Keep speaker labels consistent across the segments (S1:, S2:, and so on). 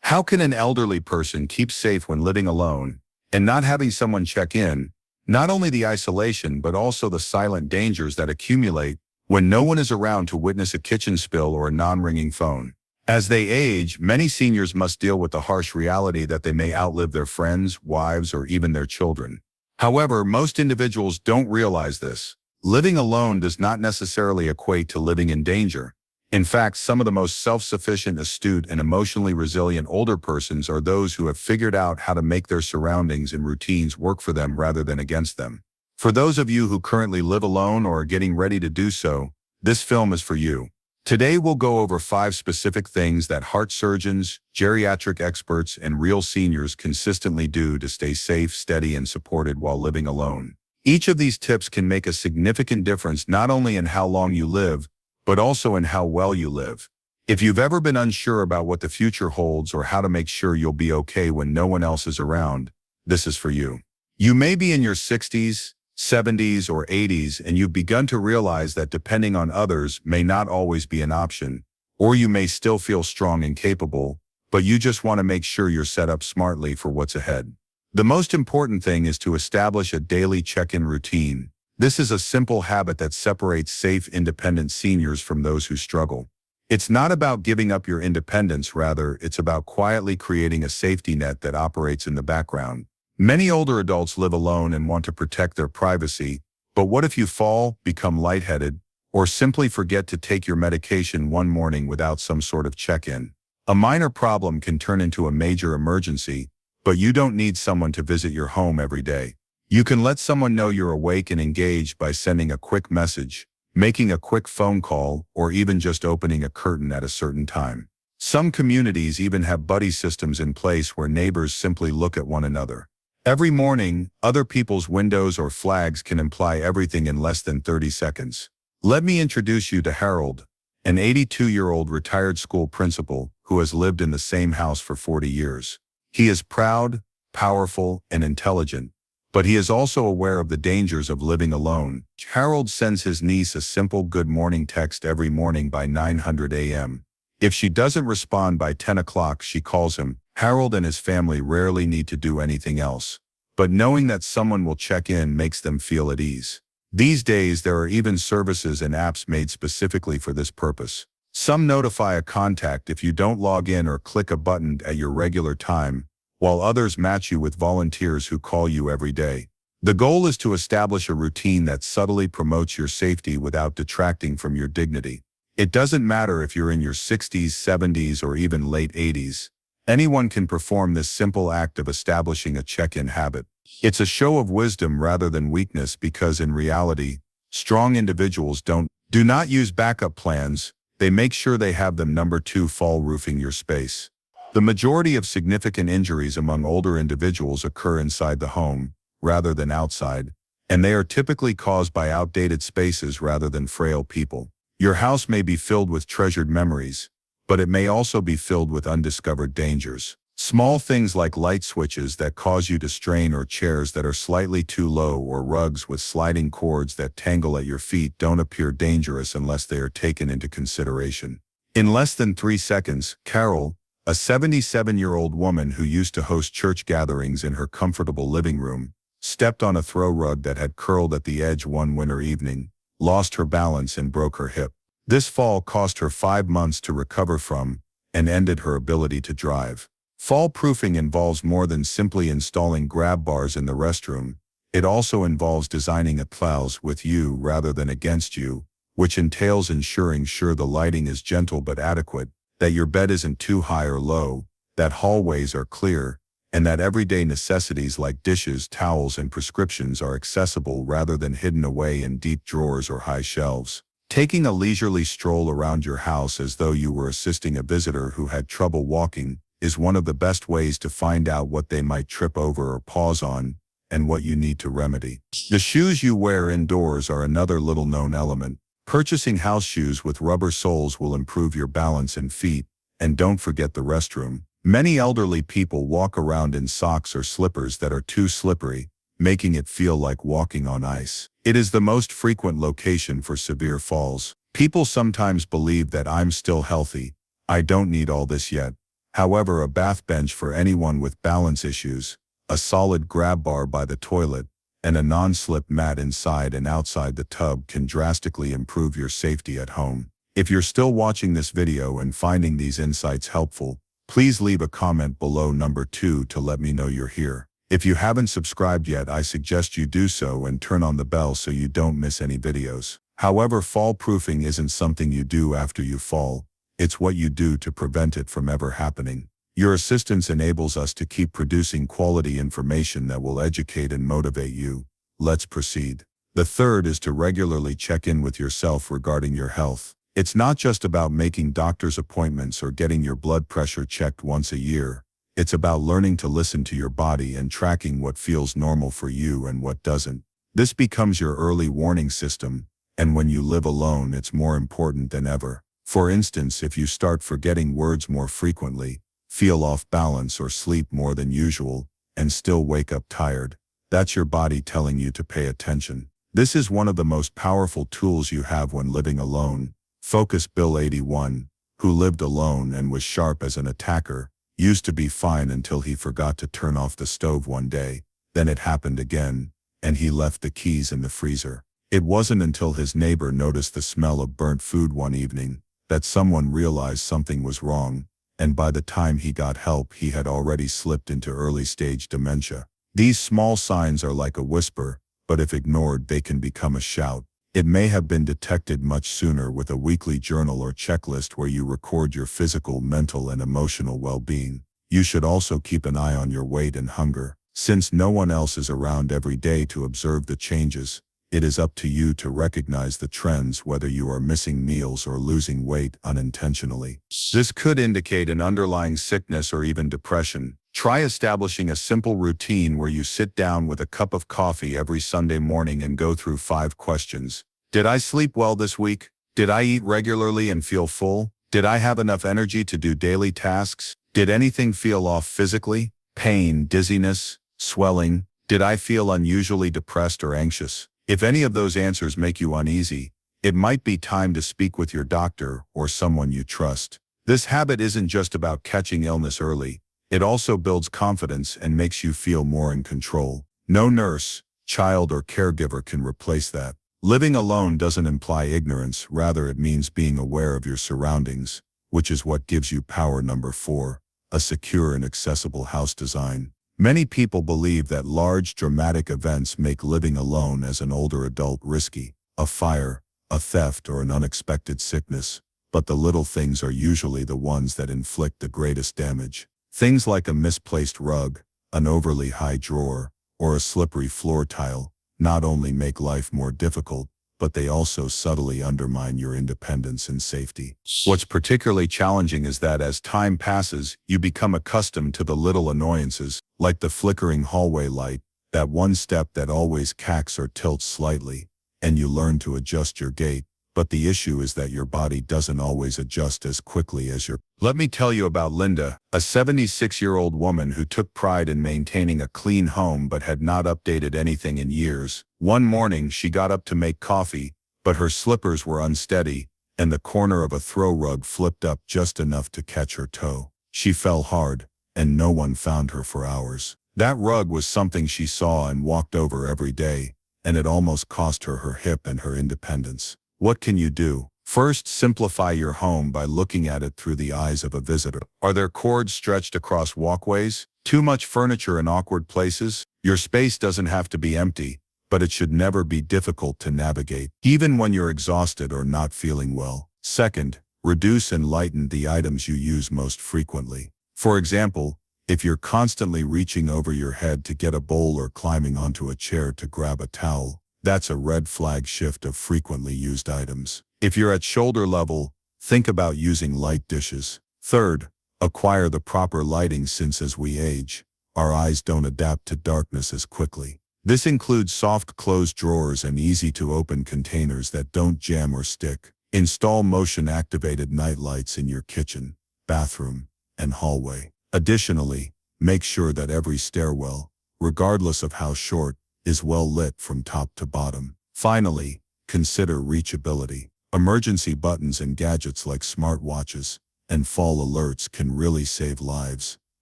S1: How can an elderly person keep safe when living alone and not having someone check in? Not only the isolation, but also the silent dangers that accumulate when no one is around to witness a kitchen spill or a non-ringing phone. As they age, many seniors must deal with the harsh reality that they may outlive their friends, wives, or even their children. However, most individuals don't realize this. Living alone does not necessarily equate to living in danger. In fact, some of the most self-sufficient, astute, and emotionally resilient older persons are those who have figured out how to make their surroundings and routines work for them rather than against them. For those of you who currently live alone or are getting ready to do so, this film is for you. Today we'll go over 5 specific things that heart surgeons, geriatric experts, and real seniors consistently do to stay safe, steady, and supported while living alone. Each of these tips can make a significant difference not only in how long you live, but also in how well you live. If you've ever been unsure about what the future holds or how to make sure you'll be okay when no one else is around, this is for you. You may be in your 60s, 70s, or 80s, and you've begun to realize that depending on others may not always be an option, or you may still feel strong and capable, but you just want to make sure you're set up smartly for what's ahead. The most important thing is to establish a daily check-in routine. This is a simple habit that separates safe, independent seniors from those who struggle. It's not about giving up your independence, rather, it's about quietly creating a safety net that operates in the background. Many older adults live alone and want to protect their privacy, but what if you fall, become lightheaded, or simply forget to take your medication one morning without some sort of check-in? A minor problem can turn into a major emergency, but you don't need someone to visit your home every day. You can let someone know you're awake and engaged by sending a quick message, making a quick phone call, or even just opening a curtain at a certain time. Some communities even have buddy systems in place where neighbors simply look at one another. Every morning, other people's windows or flags can imply everything in less than 30 seconds. Let me introduce you to Harold, an 82-year-old retired school principal who has lived in the same house for 40 years. He is proud, powerful, and intelligent, but he is also aware of the dangers of living alone. Harold sends his niece a simple good morning text every morning by 900 a.m. If she doesn't respond by 10 o'clock, she calls him. Harold and his family rarely need to do anything else, but knowing that someone will check in makes them feel at ease. These days, there are even services and apps made specifically for this purpose. Some notify a contact if you don't log in or click a button at your regular time, while others match you with volunteers who call you every day. The goal is to establish a routine that subtly promotes your safety without detracting from your dignity. It doesn't matter if you're in your 60s, 70s, or even late 80s. Anyone can perform this simple act of establishing a check-in habit. It's a show of wisdom rather than weakness because in reality, strong individuals do not use backup plans. They make sure they have them. Number 2, fall roofing your space. The majority of significant injuries among older individuals occur inside the home, rather than outside, and they are typically caused by outdated spaces rather than frail people. Your house may be filled with treasured memories, but it may also be filled with undiscovered dangers. Small things like light switches that cause you to strain, or chairs that are slightly too low, or rugs with sliding cords that tangle at your feet don't appear dangerous unless they are taken into consideration. In less than 3 seconds, Carol, a 77-year-old woman who used to host church gatherings in her comfortable living room, stepped on a throw rug that had curled at the edge one winter evening, lost her balance and broke her hip. This fall cost her 5 months to recover from and ended her ability to drive. Fall-proofing involves more than simply installing grab bars in the restroom. It also involves designing a house with you rather than against you, which entails ensuring the lighting is gentle but adequate, that your bed isn't too high or low, that hallways are clear, and that everyday necessities like dishes, towels, and prescriptions are accessible rather than hidden away in deep drawers or high shelves. Taking a leisurely stroll around your house as though you were assisting a visitor who had trouble walking is one of the best ways to find out what they might trip over or pause on, and what you need to remedy. The shoes you wear indoors are another little-known element. Purchasing house shoes with rubber soles will improve your balance and feet, and don't forget the restroom. Many elderly people walk around in socks or slippers that are too slippery, making it feel like walking on ice. It is the most frequent location for severe falls. People sometimes believe that I'm still healthy, I don't need all this yet. However, a bath bench for anyone with balance issues, a solid grab bar by the toilet, and a non-slip mat inside and outside the tub can drastically improve your safety at home. If you're still watching this video and finding these insights helpful, please leave a comment below number 2 to let me know you're here. If you haven't subscribed yet, I suggest you do so and turn on the bell so you don't miss any videos. However, fall proofing isn't something you do after you fall, it's what you do to prevent it from ever happening. Your assistance enables us to keep producing quality information that will educate and motivate you. Let's proceed. The third is to regularly check in with yourself regarding your health. It's not just about making doctor's appointments or getting your blood pressure checked once a year. It's about learning to listen to your body and tracking what feels normal for you and what doesn't. This becomes your early warning system, and when you live alone, it's more important than ever. For instance, if you start forgetting words more frequently, feel off balance or sleep more than usual, and still wake up tired, that's your body telling you to pay attention. This is one of the most powerful tools you have when living alone. Focus Bill 81, who lived alone and was sharp as an attacker, used to be fine until he forgot to turn off the stove one day. Then it happened again, and he left the keys in the freezer. It wasn't until his neighbor noticed the smell of burnt food one evening that someone realized something was wrong, and by the time he got help, he had already slipped into early-stage dementia. These small signs are like a whisper, but if ignored, they can become a shout. It may have been detected much sooner with a weekly journal or checklist where you record your physical, mental, and emotional well-being. You should also keep an eye on your weight and hunger. Since no one else is around every day to observe the changes, it is up to you to recognize the trends, whether you are missing meals or losing weight unintentionally. This could indicate an underlying sickness or even depression. Try establishing a simple routine where you sit down with a cup of coffee every Sunday morning and go through 5 questions. Did I sleep well this week? Did I eat regularly and feel full? Did I have enough energy to do daily tasks? Did anything feel off physically? Pain, dizziness, swelling? Did I feel unusually depressed or anxious? If any of those answers make you uneasy, it might be time to speak with your doctor or someone you trust. This habit isn't just about catching illness early. It also builds confidence and makes you feel more in control. No nurse, child, or caregiver can replace that. Living alone doesn't imply ignorance, rather it means being aware of your surroundings, which is what gives you power. Number 4, a secure and accessible house design. Many people believe that large, dramatic events make living alone as an older adult risky. A fire, a theft, or an unexpected sickness. But the little things are usually the ones that inflict the greatest damage. Things like a misplaced rug, an overly high drawer, or a slippery floor tile not only make life more difficult, but they also subtly undermine your independence and safety. What's particularly challenging is that as time passes, you become accustomed to the little annoyances, like the flickering hallway light, that one step that always cacks or tilts slightly, and you learn to adjust your gait. But the issue is that your body doesn't always adjust as quickly as your... Let me tell you about Linda, a 76-year-old woman who took pride in maintaining a clean home but had not updated anything in years. One morning, she got up to make coffee, but her slippers were unsteady, and the corner of a throw rug flipped up just enough to catch her toe. She fell hard, and no one found her for hours. That rug was something she saw and walked over every day, and it almost cost her her hip and her independence. What can you do? First, simplify your home by looking at it through the eyes of a visitor. Are there cords stretched across walkways? Too much furniture in awkward places? Your space doesn't have to be empty, but it should never be difficult to navigate, even when you're exhausted or not feeling well. Second, reduce and lighten the items you use most frequently. For example, if you're constantly reaching over your head to get a bowl or climbing onto a chair to grab a towel, that's a red flag. Shift of frequently used items. If you're at shoulder level, think about using light dishes. Third, acquire the proper lighting, since as we age, our eyes don't adapt to darkness as quickly. This includes soft closed drawers and easy-to-open containers that don't jam or stick. Install motion-activated night lights in your kitchen, bathroom, and hallway. Additionally, make sure that every stairwell, regardless of how short, is well lit from top to bottom. Finally, consider reachability. Emergency buttons and gadgets like smartwatches,
S2: and fall alerts can really save lives.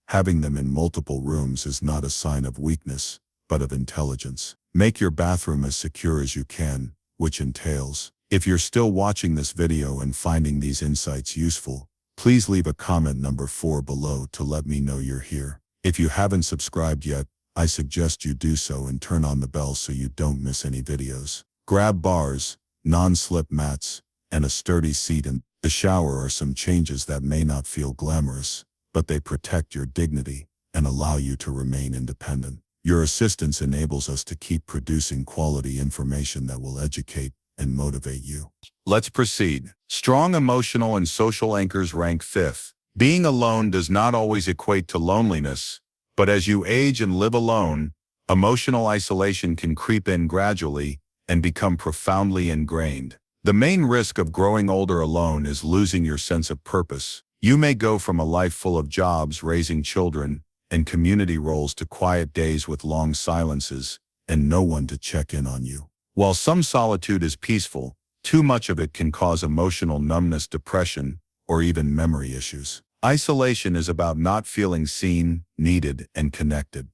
S2: Having them in multiple rooms is not a sign of weakness, but of intelligence. Make your bathroom as secure as you can, which entails, if you're still watching this video and finding these insights useful, please leave a comment number 4 below to let me know you're here. If you haven't subscribed yet, I suggest you do so and turn on the bell so you don't miss any videos. Grab bars, non-slip mats, and a sturdy seat in the shower are some changes that may not feel glamorous, but they protect your dignity and allow you to remain independent. Your assistance enables us to keep producing quality information that will educate and motivate you.
S1: Let's proceed. Strong emotional and social anchors rank 5th. Being alone does not always equate to loneliness, but as you age and live alone, emotional isolation can creep in gradually and become profoundly ingrained. The main risk of growing older alone is losing your sense of purpose. You may go from a life full of jobs, raising children, and community roles to quiet days with long silences and no one to check in on you. While some solitude is peaceful, too much of it can cause emotional numbness, depression, or even memory issues. Isolation is about not feeling seen, needed, and connected.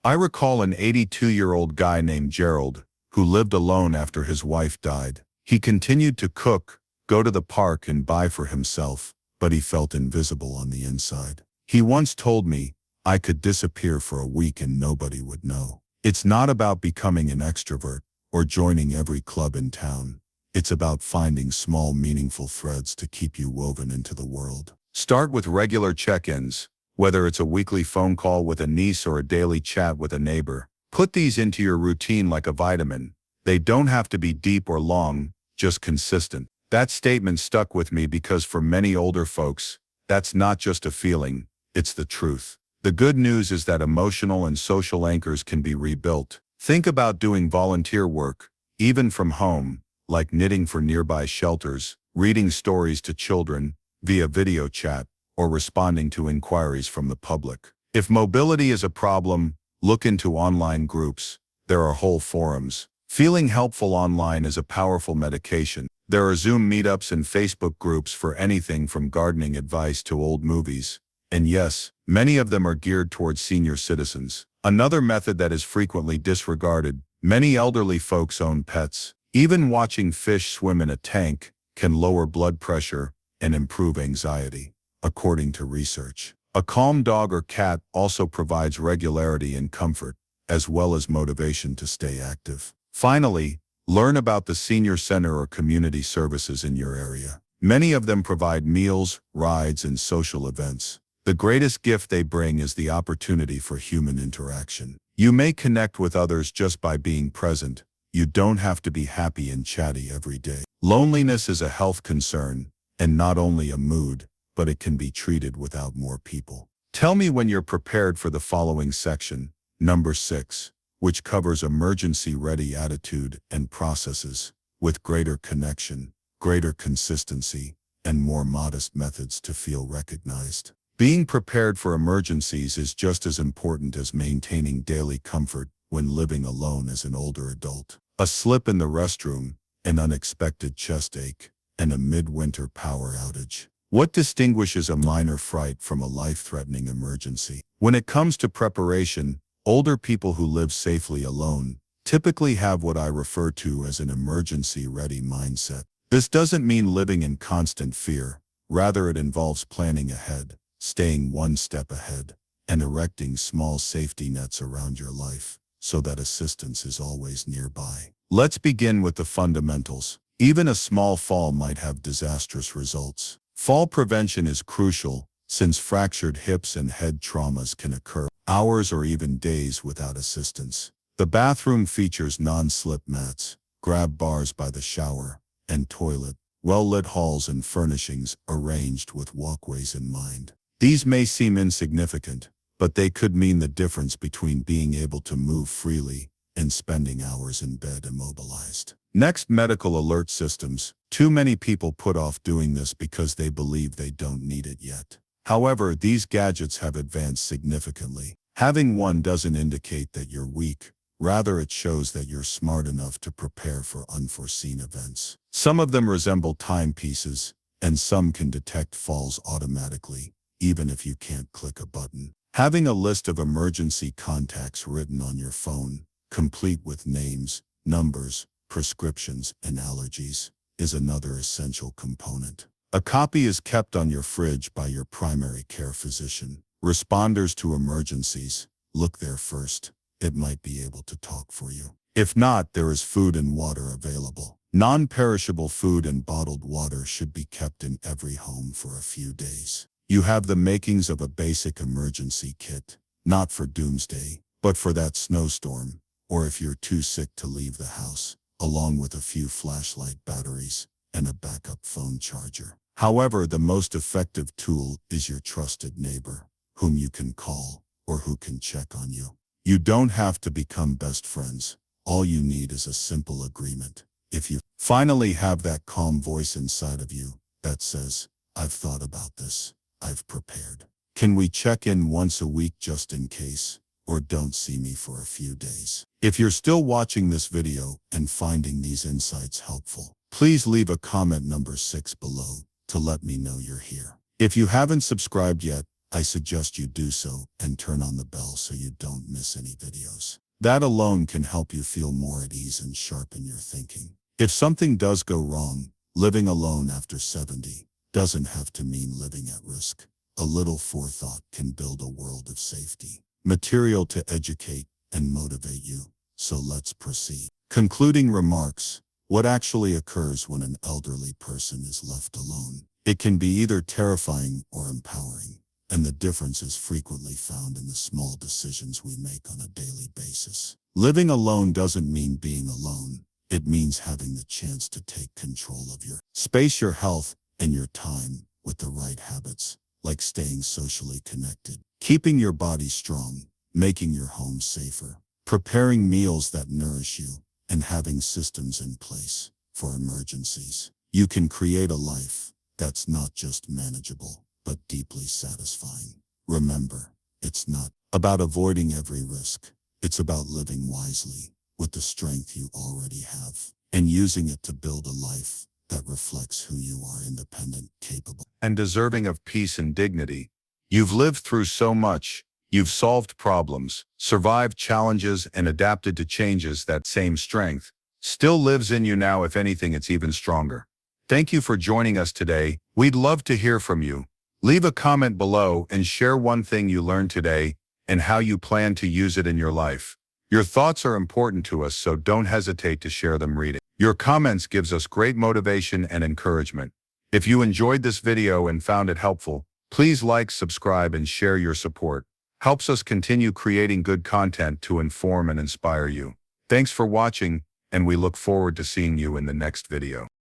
S1: I recall an 82-year-old guy named Gerald who lived alone after his wife died. He continued to cook, go to the park, and buy for himself, but he felt invisible on the inside. He once told me, "I could disappear for a week and nobody would know." It's not about becoming an extrovert or joining every club in town. It's about finding small, meaningful threads to keep you woven into the world. Start with regular check-ins, whether it's a weekly phone call with a niece or a daily chat with a neighbor. Put these into your routine like a vitamin. They don't have to be deep or long, just consistent. That statement stuck with me because for many older folks, that's not just a feeling, it's the truth. The good news is that emotional and social anchors can be rebuilt. Think about doing volunteer work, even from home, like knitting for nearby shelters, reading stories to children via video chat, or responding to inquiries from the public. If mobility is a problem, look into online groups. There are whole forums. Feeling helpful online is a powerful medication. There are Zoom meetups and Facebook groups for anything from gardening advice to old movies. And yes, many of them are geared towards senior citizens. Another method that is frequently disregarded: many elderly folks own pets. Even watching fish swim in a tank can lower blood pressure and improve anxiety, according to research. A calm dog or cat also provides regularity and comfort, as well as motivation to stay active. Finally, learn about the senior center or community services in your area. Many of them provide meals, rides, and social events. The greatest gift they bring is the opportunity for human interaction. You may connect with others just by being present. You don't have to be happy and chatty every day. Loneliness is a health concern, and not only a mood, but it can be treated without more people. Tell me when you're prepared for the following section, number 6, which covers emergency-ready attitude and processes, with greater connection, greater consistency, and more modest methods to feel recognized. Being prepared for emergencies is just as important as maintaining daily comfort when living alone as an older adult. A slip in the restroom, an unexpected chest ache, and a midwinter power outage. What distinguishes a minor fright from a life-threatening emergency? When it comes to preparation, older people who live safely alone typically have what I refer to as an emergency-ready mindset. This doesn't mean living in constant fear. Rather, it involves planning ahead, staying one step ahead, and erecting small safety nets around your life so that assistance is always nearby. Let's begin with the fundamentals. Even a small fall might have disastrous results. Fall prevention is crucial, since fractured hips and head traumas can occur hours or even days without assistance. The bathroom features non-slip mats, grab bars by the shower and toilet, well-lit halls and furnishings arranged with walkways in mind. These may seem insignificant, but they could mean the difference between being able to move freely and spending hours in bed immobilized. Next, medical alert systems. Too many people put off doing this because they believe they don't need it yet. However, these gadgets have advanced significantly. Having one doesn't indicate that you're weak. Rather, it shows that you're smart enough to prepare for unforeseen events. Some of them resemble timepieces,
S2: and some can detect falls automatically, even if you can't click a button. Having a list of emergency contacts written on your phone, complete with names, numbers, prescriptions, and allergies, is another essential component. A copy is kept on your fridge by your primary care physician. Responders to emergencies, look there first. It might be able to talk for you. If not, there is food and water available. Non-perishable food and bottled water should be kept in every home for a few days. You have the makings of a basic emergency kit, not for doomsday, but for that snowstorm, or if you're too sick to leave the house, along with a few flashlight batteries and a backup phone charger. However, the most effective tool is your trusted neighbor, whom you can call or who can check on you. You don't have to become best friends. All you need is a simple agreement. If you finally have that calm voice inside of you that says, "I've thought about this, I've prepared. Can we check in once a week just in case, or don't see me for a few days?" If you're still watching this video and finding these insights helpful, please leave a comment number 6 below to let me know you're here. If you haven't subscribed yet, I suggest you do so and turn on the bell so you don't miss any videos. That alone can help you feel more at ease and sharpen your thinking. If something does go wrong, living alone after 70 doesn't have to mean living at risk. A little forethought can build a world of safety. Material to educate and motivate you. So let's proceed. Concluding remarks. What actually occurs when an elderly person is left alone? It can be either terrifying or empowering, and the difference is frequently found in the small decisions we make on a daily basis. Living alone doesn't mean being alone. It means having the chance to take control of your space, your health, and your time with the right habits, like staying socially connected, keeping your body strong, making your home safer, preparing meals that nourish you, and having systems in place for emergencies. You can create a life that's not just manageable, but deeply satisfying. Remember, it's not about avoiding every risk. It's about living wisely with the strength you already have and using it to build a life that reflects who you are: independent, capable,
S1: and deserving of peace and dignity. You've lived through so much. You've solved problems, survived challenges, and adapted to changes. That same strength still lives in you now. If anything, it's even stronger. Thank you for joining us today. We'd love to hear from you. Leave a comment below and share one thing you learned today and how you plan to use it in your life. Your thoughts are important to us, so don't hesitate to share them. Reading your comments gives us great motivation and encouragement. If you enjoyed this video and found it helpful, please like, subscribe, and share. Your support helps us continue creating good content to inform and inspire you. Thanks for watching, and we look forward to seeing you in the next video.